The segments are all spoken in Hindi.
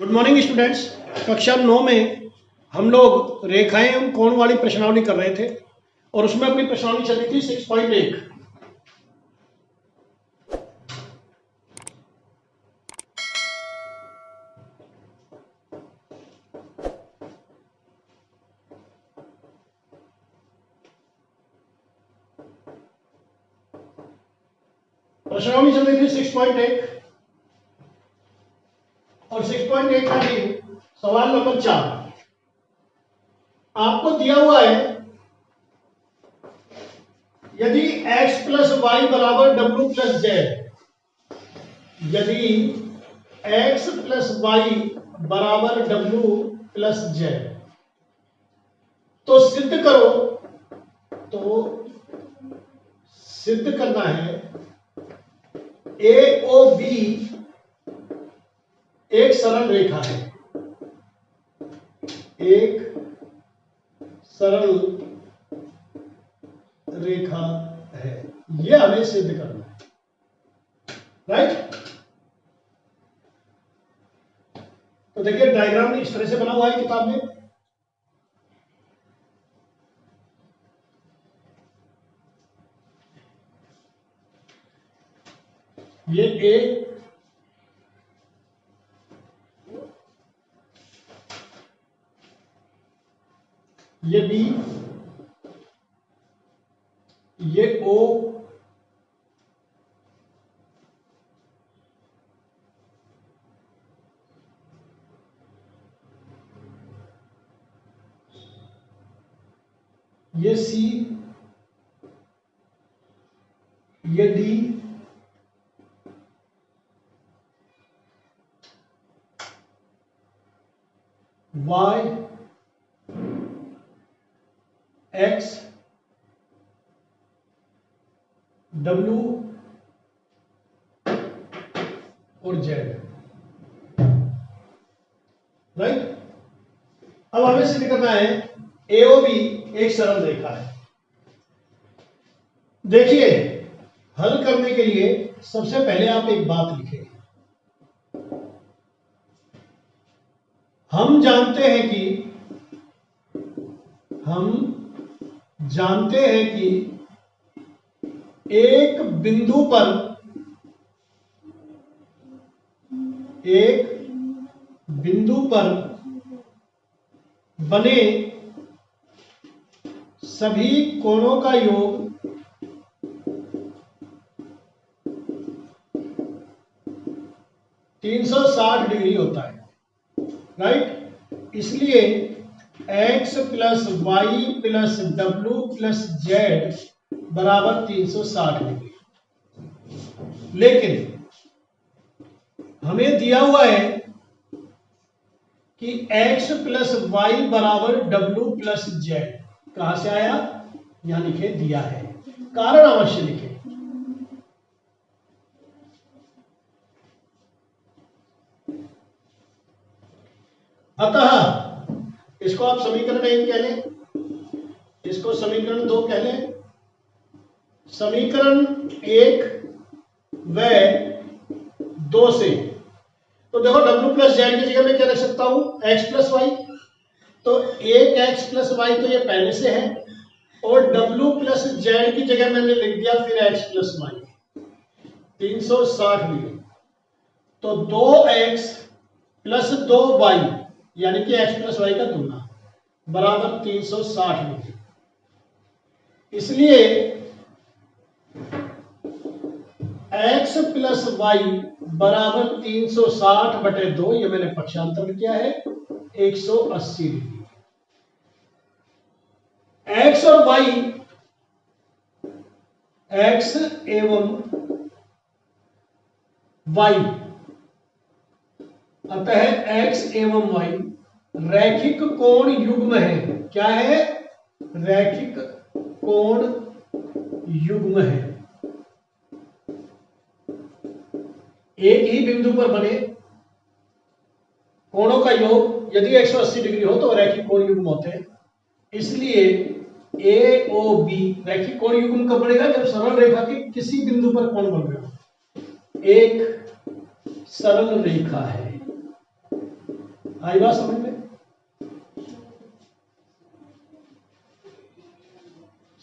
Good morning students. कक्षा 9 में हम लोग रेखाएं एवं कोण वाली प्रश्नावली कर रहे थे और उसमें अपनी प्रश्नावली चल रही थी 6.1। प्रश्नावली चल रही थी 6.1 और 6.1 का भी सवाल नंबर 4 आपको दिया हुआ है। यदि x प्लस वाई बराबर डब्ल्यू प्लस जेड, यदि x प्लस वाई बराबर डब्ल्यू प्लस जेड, तो सिद्ध करो। तो सिद्ध करना है ए ओ बी एक सरल रेखा है, एक सरल रेखा है, यह हमें सिद्ध करना है। राइट। तो देखिए डायग्राम इस तरह से बना हुआ है किताब में। ये ए, ये बी, ये ओ, ये सी, ये डी, वाई, एक्स, डब्ल्यू और जेड। राइट। अब हमें सिद्ध करना है एओबी एक सरल रेखा है। देखिए हल करने के लिए सबसे पहले आप एक बात लिखें। हम जानते हैं कि एक बिंदु पर बने सभी कोणों का योग 360 डिग्री होता है। राइट। इसलिए x प्लस वाई प्लस डब्ल्यू प्लस जेड बराबर 360 डिग्री। लेकिन हमें दिया हुआ है कि x प्लस वाई बराबर डब्ल्यू प्लस जेड। कहां से आया? यहां लिखे दिया है, कारण अवश्य लिखे। अतः इसको आप समीकरण 1 कह लें, इसको समीकरण 2 कह लें। समीकरण 1 व 2 से तो देखो w प्लस जेड की जगह मैं क्या रख सकता हूं? x plus y. तो एक x प्लस वाई तो ये पहले से है, और w प्लस जेड की जगह मैंने लिख दिया फिर x प्लस वाई 360 डिग्री। तो 2x प्लस 2y यानी कि x प्लस वाई का तुलना बराबर 360 डिग्री। इसलिए x प्लस वाई बराबर 360 बटे 2, ये मैंने पक्षांतर किया है, 180 डिग्री। x और y, x एवं y, अतः x एवं y रैखिक कोण युग्म है। क्या है? रैखिक कोण युग्म है। एक ही बिंदु पर बने कोणों का योग यदि 180 डिग्री हो तो रैखिक कोण युग्म होते हैं। इसलिए ए ओ बी रैखिक कोण युग्म कब बनेगा? जब सरल रेखा के किसी बिंदु पर कोण बन रहा हो। एक सरल रेखा है, आई बात समझ में?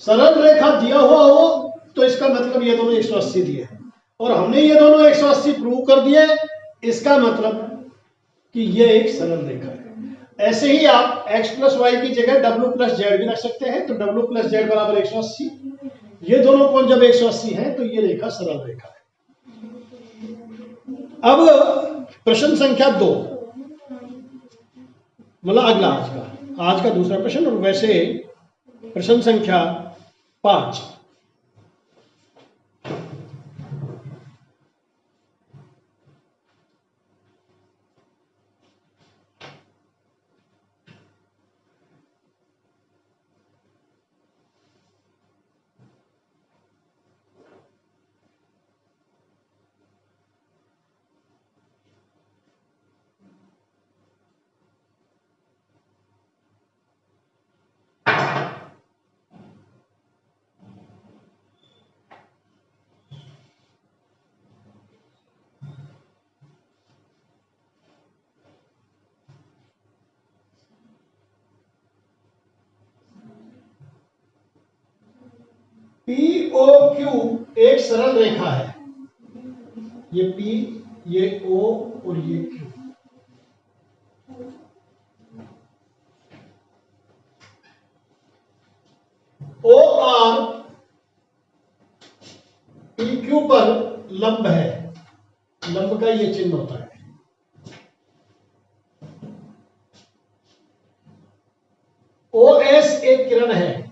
सरल रेखा दिया हुआ हो तो इसका मतलब ये दोनों 180 दिए हैं, और हमने ये दोनों 180 प्रूव कर दिए, इसका मतलब कि ये एक सरल रेखा है। ऐसे ही आप x प्लस वाई की जगह w प्लस जेड भी रख सकते हैं, तो w प्लस जेड बराबर 180, ये दोनों कोण जब 180 है तो ये रेखा सरल रेखा है। अब प्रश्न संख्या 2, मतलब अगला आज का दूसरा प्रश्न, और वैसे प्रश्न संख्या 5। पी ओ क्यू एक सरल रेखा है, ये P, ये O और ये Q। O R P Q पर लंब है, लंब का ये चिन्ह होता है। ओ एस एक किरण है,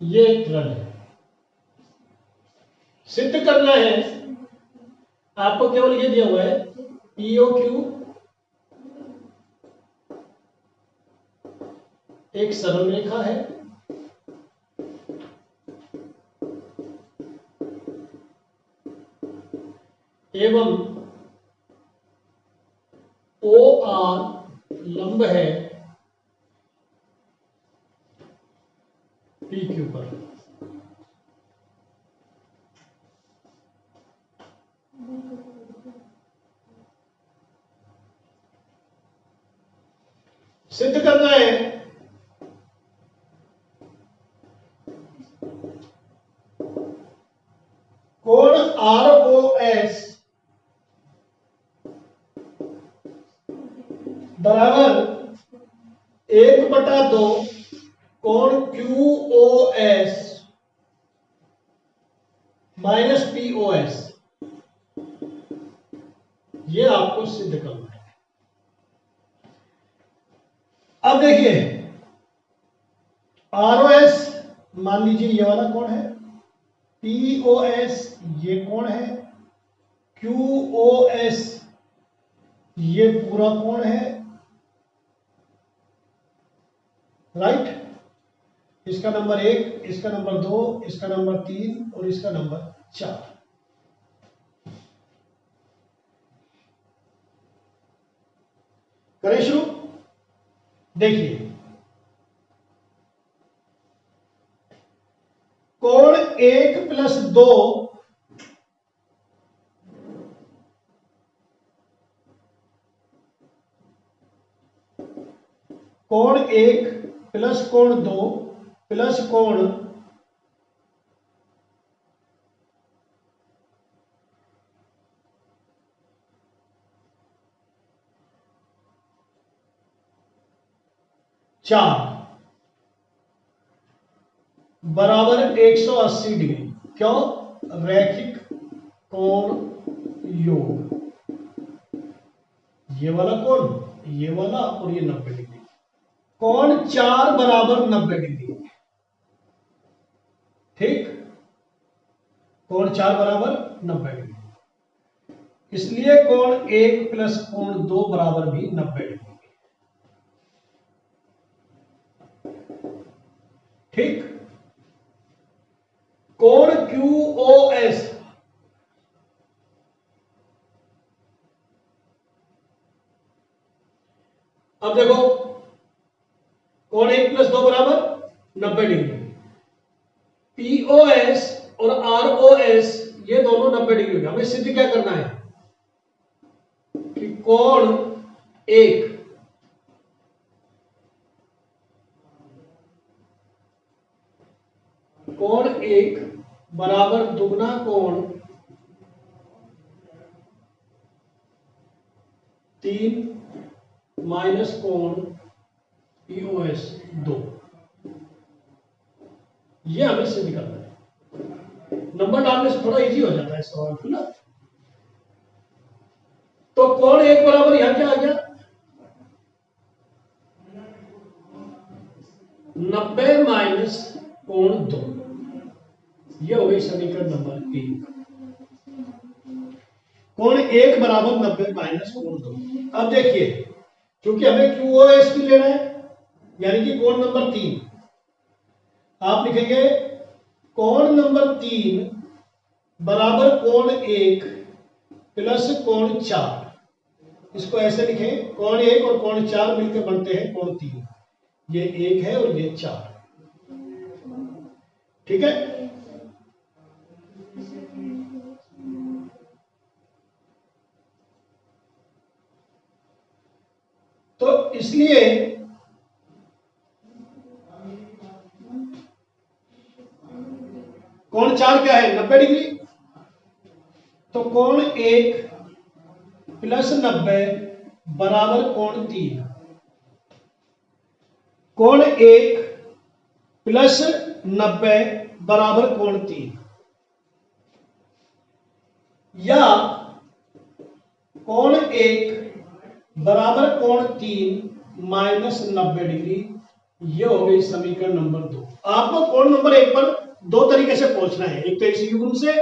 ये एक किरण है। सिद्ध करना है, आपको केवल ये दिया हुआ है पीओ क्यू एक सरल रेखा है, एवं ओ आर लंब है पी क्यू पर। सिद्ध करना है कोण आर ओ एस बराबर 1/2 कोण Q O S minus P O S, ये आपको सिद्ध करना है। अब देखिए आर ओ एस मान लीजिए ये वाला कोण है, पी ओ एस ये कोण है, क्यू ओ एस ये पूरा कोण है, राइट। इसका नंबर 1, इसका नंबर 2, इसका नंबर 3 और इसका नंबर 4। करें शुरू। देखिए कोण 1 प्लस 2 कोण 1 प्लस कोण 2 प्लस कोण 4 बराबर 180 डिग्री। क्यों? रैखिक कोण योग, ये वाला कोण, ये वाला और ये 90 डिग्री। कोण 4 बराबर 90 डिग्री, ठीक। कोण 4 बराबर 90 डिग्री, इसलिए कोण 1 प्लस कोण 2 बराबर भी 90 डिग्री, ठीक। कोण क्यू ओ एस अब देखो कोण 1 + 2 बराबर 90 डिग्री। पीओएस और आरओएस ये दोनों 90 डिग्री हो गए। हमें सिद्ध क्या करना है कि कोण 1 बराबर दुगना कोण 3 माइनस कोण पीओएस 2, ये हमें सिद्ध करना है। नंबर डालने से थोड़ा इजी हो जाता है सवाल, है ना। तो कोण 1 बराबर यहां क्या आ गया 90 माइनस कोण 2, ये हो गई समीकरण नंबर 3। कोण 1 बराबर 90 माइनस कोण 2। अब देखिए क्योंकि हमें क्यूओएस भी लेना है यानी कि कोण नंबर 3, आप लिखेंगे कोण नंबर 3 बराबर कोण 1 प्लस कोण 4। इसको ऐसे लिखें कोण 1 और कोण 4 मिलकर बनते हैं कोण 3। ये 1 है और ये 4, ठीक है। तो इसलिए कोण 4 क्या है 90 डिग्री। तो कोण 1 प्लस 90 बराबर कोण 3। कोण 1 प्लस 90 बराबर कोण 3, या कोण 1 बराबर कोण 3 माइनस 90 डिग्री, ये हो गई समीकरण नंबर 2। आपको कोण नंबर 1 पर दो तरीके से पहुंचना है, एक तो इस युग्म से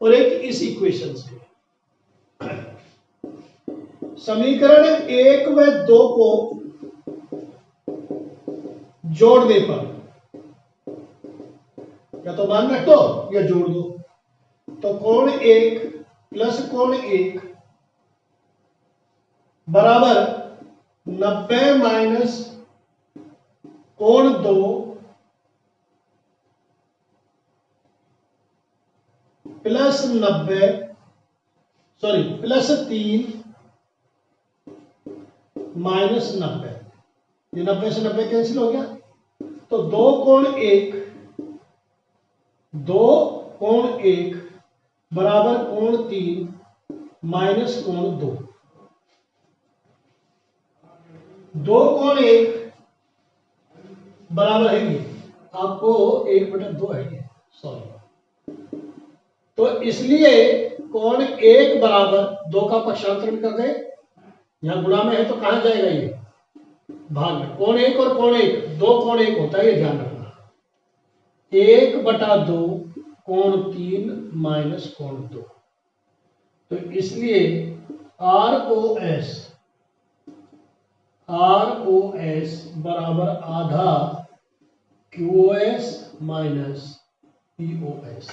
और एक इस इक्वेशन से। समीकरण 1 व 2 को जोड़ने पर या तो मान रख दो या जोड़ दो। तो कोण 1 प्लस कोण 1 बराबर 90 माइनस कोण 2 प्लस 90 प्लस 3 माइनस 90। ये 90 से 90 कैंसिल हो गया। तो 2 कोण 1 बराबर कोण 3 माइनस कोण 2। 2 कोण 1 बराबर है ये, आपको 1/2 है ये, सॉरी। तो इसलिए कोण 1 बराबर 2 का पक्षांतरण कर दे, यहां गुणा में है तो कहां जाएगा ये भाग में। कोण 1 और कोण 1 2 कोण 1 होता है, ये ध्यान रखना। 1/2 कोण 3 माइनस कोण 2। तो इसलिए ROS बराबर आधा QoS माइनस PoS।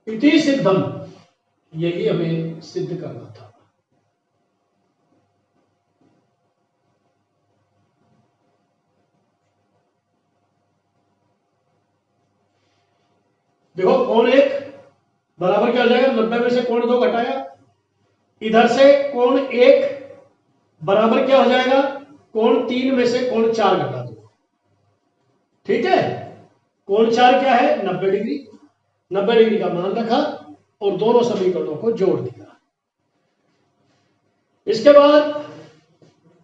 इति सिद्धम, यही हमें सिद्ध करना था। देखो कोण 1 बराबर क्या हो जाएगा 90 में से कोण 2 घटाया, इधर से कोण 1 बराबर क्या हो जाएगा कोण 3 में से कोण 4 घटा दो, ठीक है। कोण 4 क्या है 90 डिग्री। 90 डिग्री का मान रखा और दोनों समीकरणों को जोड़ दिया। इसके बाद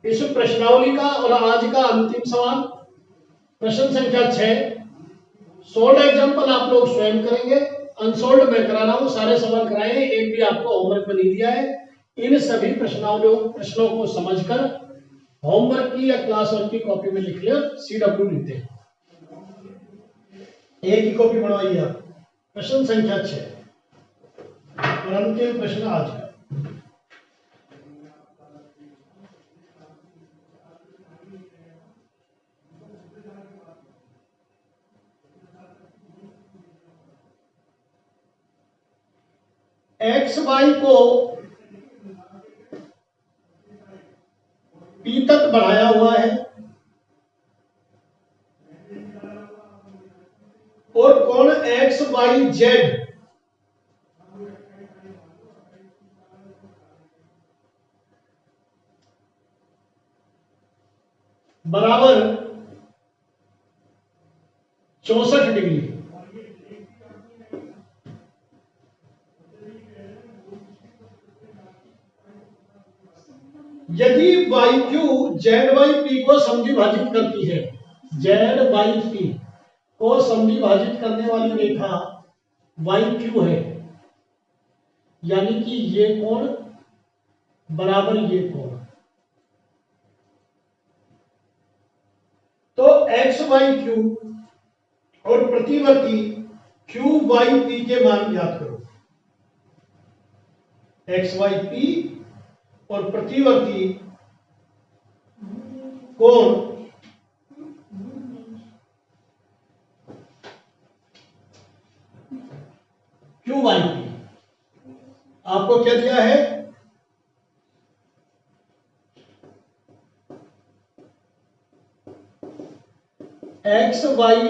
इस प्रश्नावली का और आज का अंतिम सवाल प्रश्न संख्या 6। सोल्ड एग्जांपल आप लोग स्वयं करेंगे, अनसोल्ड मैं करा रहा हूं, सारे सवाल कराए हैं, एक भी आपको होमवर्क में नहीं दिया है। इन सभी प्रश्नों को समझकर होमवर्क की या क्लास वर्क की कॉपी में लिख ले, CW लिखते हैं। एक ही कॉपी बनवाइए आप। प्रश्न संख्या 6 और अंतिम प्रश्न आज का। XY को P तक एक्स वाई जेड बराबर 64 डिग्री, यदि Y Q Z Y P को समद्विभाजित करती है, जेड वाई पी को समद्विभाजित करने वाली रेखा वाई क्यू है, यानी कि ये कोण बराबर ये कोण, तो एक्स वाई क्यू और प्रतिवर्ती क्यू वाई पी के मान ज्ञात करो। एक्स वाई पी और प्रतिवर्ती कोण क्यू वाई पी आपको क्या दिया है, एक्स वाई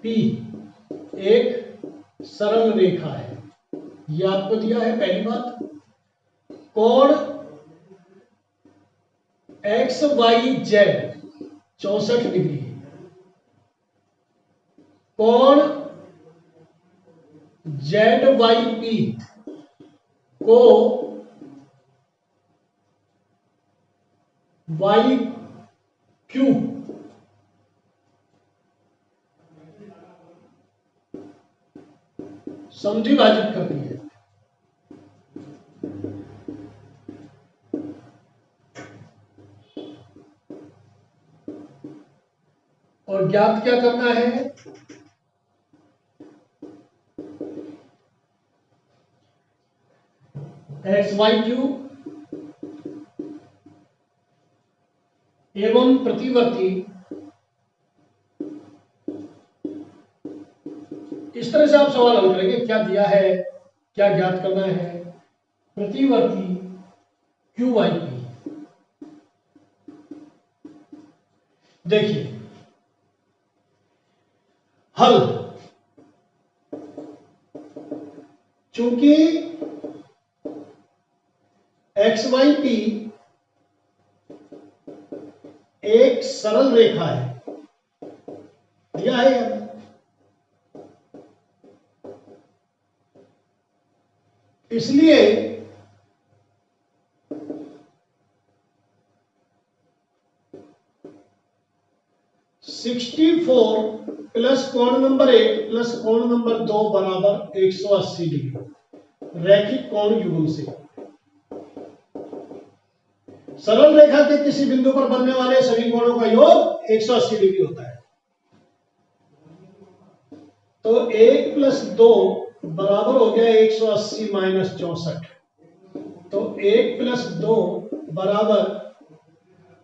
पी एक सरल रेखा है, यह आपको दिया है पहली बात। कोण एक्स वाई जेड 64 डिग्री, कोण जेड वाई पी को वाई क्यू समद्विभाजित करती है। और ज्ञात क्या करना है, एक्स वाई क्यू एवं प्रतिवर्ती, इस तरह से आप सवाल हल करेंगे, क्या दिया है, क्या ज्ञात करना है, प्रतिवर्ती क्यू वाई पी। देखिए हल, चूंकि एक्स वाई पी एक सरल रेखा है, दिया है या इसलिए सिक्सटी फोर प्लस कोण नंबर 1 प्लस कोण नंबर 2 बराबर 180 डिग्री रैखिक कोण युग्म से। सरल रेखा के किसी बिंदु पर बनने वाले सभी कोणों का योग 180 डिग्री होता है। तो 1 प्लस 2 बराबर हो गया 180 माइनस 64, तो 1 प्लस 2 बराबर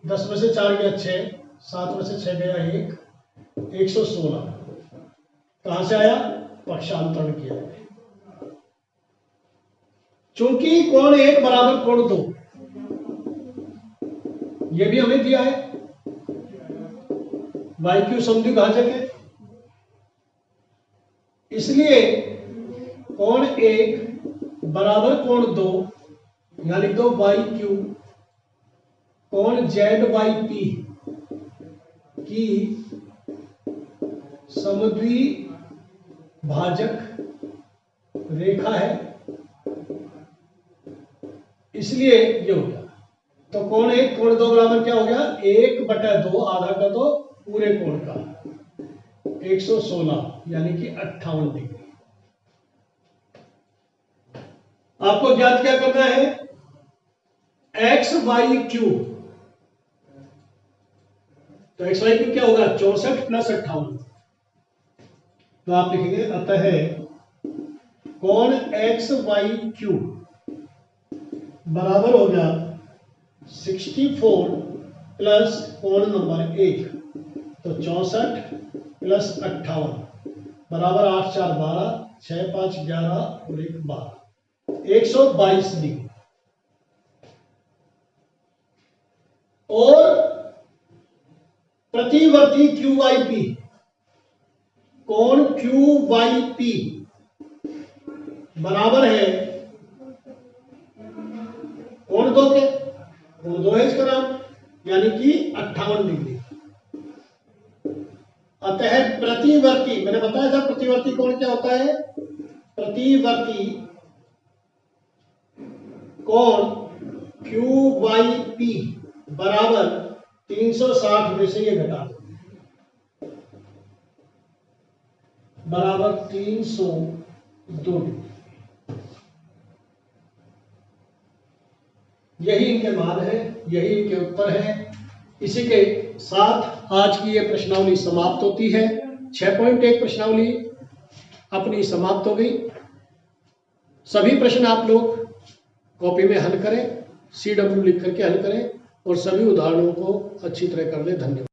10 में से 4 गया 6, 7 में से 6 गया 1, 116 कहां से आया, पक्षांतरण किया है। चूंकि कोण 1 बराबर कोण 2 ये भी हमें दिया है, वाई क्यू समद्विभाजक है, इसलिए कोण 1 बराबर कोण 2, यहां लिख दो वाई क्यू कोण जेड वाई पी की समद्विभाजक रेखा है, इसलिए ये हो गया। तो कोण 1 कोण 2 बराबर क्या हो गया, 1/2 आधा कर दो पूरे कोण का 116 यानी कि 58 डिग्री। आपको ज्ञात क्या करना है, एक्स वाई क्यू, तो एक्स वाई क्यू क्या होगा 64 प्लस 58, तो आप लिखेंगे अतः कोण एक्स वाई क्यू बराबर हो गया 64 प्लस कोण नंबर 1, तो 64 प्लस 58 बराबर 8 4 12, 6 5 11 और 1 12, 122 डिग्री। और प्रतिवर्ती क्यू वाई पी कोण क्यू बाई पी बराबर है कोण 2 के, कोण 2 है इसका नाम, यानी कि 58 डिग्री। अतः प्रतिवर्ती, मैंने बताया था प्रतिवर्ती कोण क्या होता है, प्रतिवर्ती कोण Q बाई P बराबर 360 में से ये घटा दो, बराबर 302 डिग्री। यही इनके मान है, यही इनके उत्तर है। इसी के साथ आज की ये प्रश्नावली समाप्त होती है। 6.1 प्रश्नावली अपनी समाप्त हो गई। सभी प्रश्न आप लोग कॉपी में हल करें, CW लिख करके हल करें और सभी उदाहरणों को अच्छी तरह कर लें। धन्यवाद।